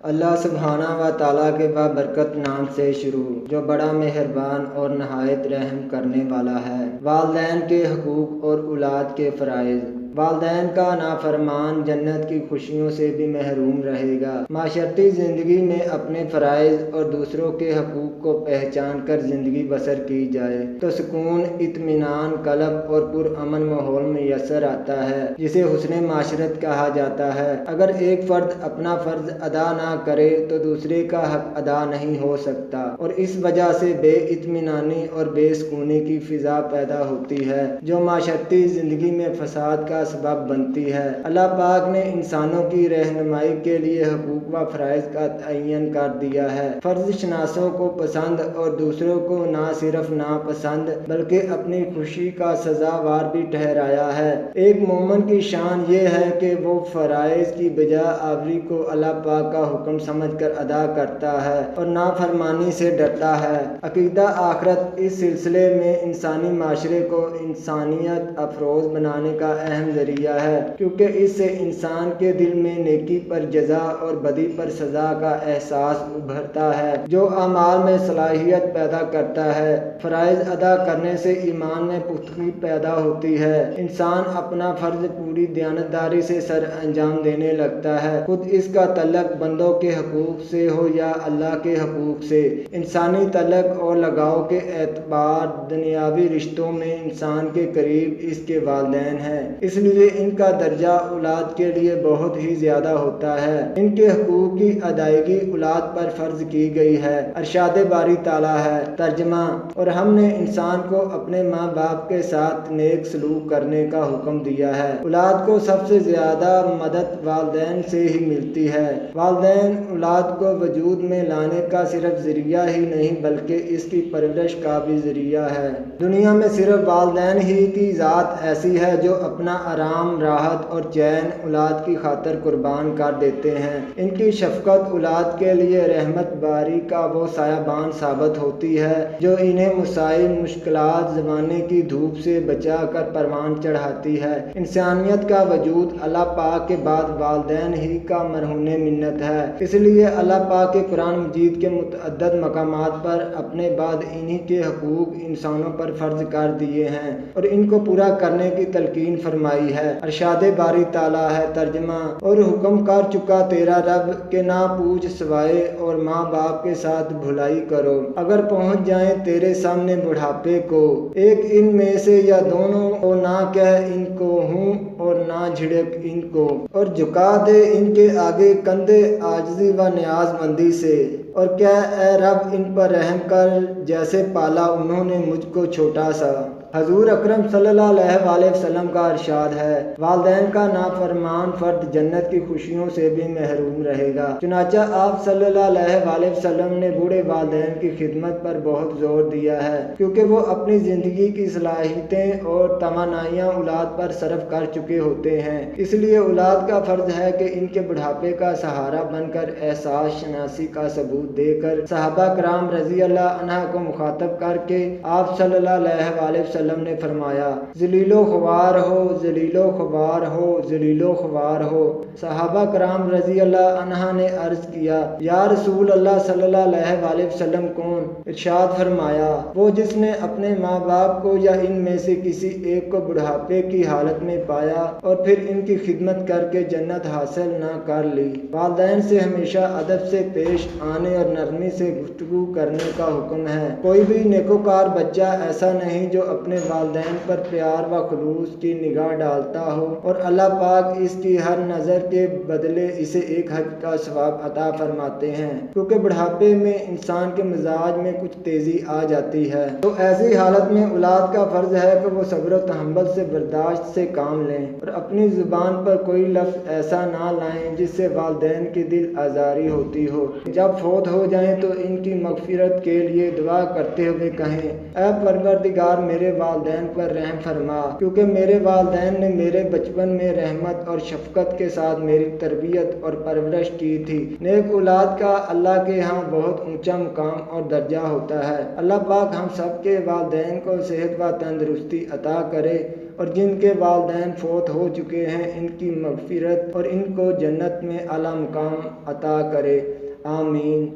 اللہ سبحانہ و تعالیٰ کے بابرکت نام سے شروع، جو بڑا مہربان اور نہایت رحم کرنے والا ہے۔ والدین کے حقوق اور اولاد کے فرائض۔ والدین کا نافرمان جنت کی خوشیوں سے بھی محروم رہے گا۔ معاشرتی زندگی میں اپنے فرائض اور دوسروں کے حقوق کو پہچان کر زندگی بسر کی جائے تو سکون، اطمینان قلب اور پرامن ماحول میسر آتا ہے، جسے حسن معاشرت کہا جاتا ہے۔ اگر ایک فرد اپنا فرض ادا نہ کرے تو دوسرے کا حق ادا نہیں ہو سکتا، اور اس وجہ سے بے اطمینانی اور بے سکونی کی فضا پیدا ہوتی ہے، جو معاشرتی زندگی میں فساد کا سبب بنتی ہے۔ اللہ پاک نے انسانوں کی رہنمائی کے لیے حقوق و فرائض کا تعین کر دیا ہے۔ فرض شناسوں کو پسند اور دوسروں کو نہ صرف ناپسند بلکہ اپنی خوشی کا سزاوار بھی ٹھہرایا ہے۔ ایک مومن کی شان یہ ہے کہ وہ فرائض کی بجا آوری کو اللہ پاک کا حکم سمجھ کر ادا کرتا ہے اور نافرمانی سے ڈرتا ہے۔ عقیدہ آخرت اس سلسلے میں انسانی معاشرے کو انسانیت افروز بنانے کا اہم ذریعہ ہے، کیونکہ اس سے انسان کے دل میں نیکی پر جزا اور بدی پر سزا کا احساس ابھرتا ہے، جو اعمال میں صلاحیت پیدا کرتا ہے۔ فرائض ادا کرنے سے ایمان میں پختگی پیدا ہوتی ہے، انسان اپنا فرض پوری دیانتداری سے سر انجام دینے لگتا ہے، خود اس کا تعلق بندوں کے حقوق سے ہو یا اللہ کے حقوق سے۔ انسانی تعلق اور لگاؤ کے اعتبار دنیاوی رشتوں میں انسان کے قریب اس کے والدین ہیں، اس لیے ان کا درجہ اولاد کے لیے بہت ہی زیادہ ہوتا ہے۔ ان کے حقوق کی ادائیگی اولاد پر فرض کی گئی ہے۔ ارشاد باری تعالیٰ ہے۔ ترجمہ: اور ہم نے انسان کو اپنے ماں باپ کے ساتھ نیک سلوک کرنے کا حکم دیا ہے۔ اولاد کو سب سے زیادہ مدد والدین سے ہی ملتی ہے۔ والدین اولاد کو وجود میں لانے کا صرف ذریعہ ہی نہیں بلکہ اس کی پرورش کا بھی ذریعہ ہے۔ دنیا میں صرف والدین ہی کی ذات ایسی ہے جو اپنا آرام، راحت اور چین اولاد کی خاطر قربان کر دیتے ہیں۔ ان کی شفقت اولاد کے لیے رحمت باری کا وہ سایبان ثابت ہوتی ہے جو انہیں مصائب، مشکلات، زمانے کی دھوپ سے بچا کر پروان چڑھاتی ہے۔ انسانیت کا وجود اللہ پاک کے بعد والدین ہی کا مرہون منت ہے، اس لیے اللہ پاک کے قرآن مجید کے متعدد مقامات پر اپنے بعد انہی کے حقوق انسانوں پر فرض کر دیے ہیں اور ان کو پورا کرنے کی تلقین فرمائی ہے۔ ارشاد باری تعالیٰ ہے۔ ترجمہ: اور حکم کر چکا تیرا رب کہ نہ پوچھ سوائے اور ماں باپ کے ساتھ بھلائی کرو، اگر پہنچ جائیں تیرے سامنے بڑھاپے کو، ایک ان میں سے یا دونوں، اور نہ کہہ ان کو ہوں اور نہ جھڑک ان کو، اور جھکا دے ان کے آگے کندھے عاجزی و نیاز مندی سے، اور کہہ اے رب ان پر رحم کر جیسے پالا انہوں نے مجھ کو چھوٹا سا۔ حضور اکرم صلی اللہ علیہ وسلم کا ارشاد ہے، والدین کا نافرمان فرد جنت کی خوشیوں سے بھی محروم رہے گا۔ چنانچہ آپ صلی اللہ علیہ وسلم نے بوڑھے والدین کی خدمت پر بہت زور دیا ہے، کیونکہ وہ اپنی زندگی کی صلاحیتیں اور توانائیاں اولاد پر صرف کر چکے ہوتے ہیں۔ اس لیے اولاد کا فرض ہے کہ ان کے بڑھاپے کا سہارا بن کر احساس شناسی کا ثبوت دے کر صحابہ کرام رضی اللہ عنہ کو مخاطب کر کے آپ صلی اللہ علیہ وسلم نے فرمایا، ذلیل و خوار ہو، ذلیل و خوار ہو، ذلیل و خوار ہو۔ صحابہ کرام رضی اللہ عنہ نے عرض کیا، یا رسول اللہ صلی اللہ علیہ وسلم کون؟ ارشاد فرمایا، وہ جس نے اپنے ماں باپ کو یا ان میں سے کسی ایک کو بڑھاپے کی حالت میں پایا اور پھر ان کی خدمت کر کے جنت حاصل نہ کر لی۔ والدین سے ہمیشہ ادب سے پیش آنے اور نرمی سے گفتگو کرنے کا حکم ہے۔ کوئی بھی نیکوکار بچہ ایسا نہیں جو اپنے والدین پر پیار و خلوص کی نگاہ ڈالتا ہو اور اللہ پاک اس کی ہر نظر کے بدلے اسے ایک حج کا ثواب عطا فرماتے ہیں، کیونکہ بڑھاپے میں انسان کے مزاج میں کچھ تیزی آ جاتی ہے، تو ایسی حالت میں اولاد کا فرض ہے کہ وہ صبر و تحمل سے برداشت سے کام لیں اور اپنی زبان پر کوئی لفظ ایسا نہ لائیں جس سے والدین کی دل آزاری ہوتی ہو۔ جب فوت ہو جائیں تو ان کی مغفرت کے لیے دعا کرتے ہوئے کہیں، اے پروردگار میرے والدین پر رحم فرما، کیونکہ میرے والدین نے میرے بچپن میں رحمت اور شفقت کے ساتھ میری تربیت اور پرورش کی تھی۔ نیک اولاد کا اللہ کے ہاں بہت اونچا مقام اور درجہ ہوتا ہے۔ اللہ پاک ہم سب کے والدین کو صحت و تندرستی عطا کرے۔ اور جن کے والدین فوت ہو چکے ہیں ان کی مغفرت اور ان کو جنت میں اعلیٰ مقام عطا کرے، آمین۔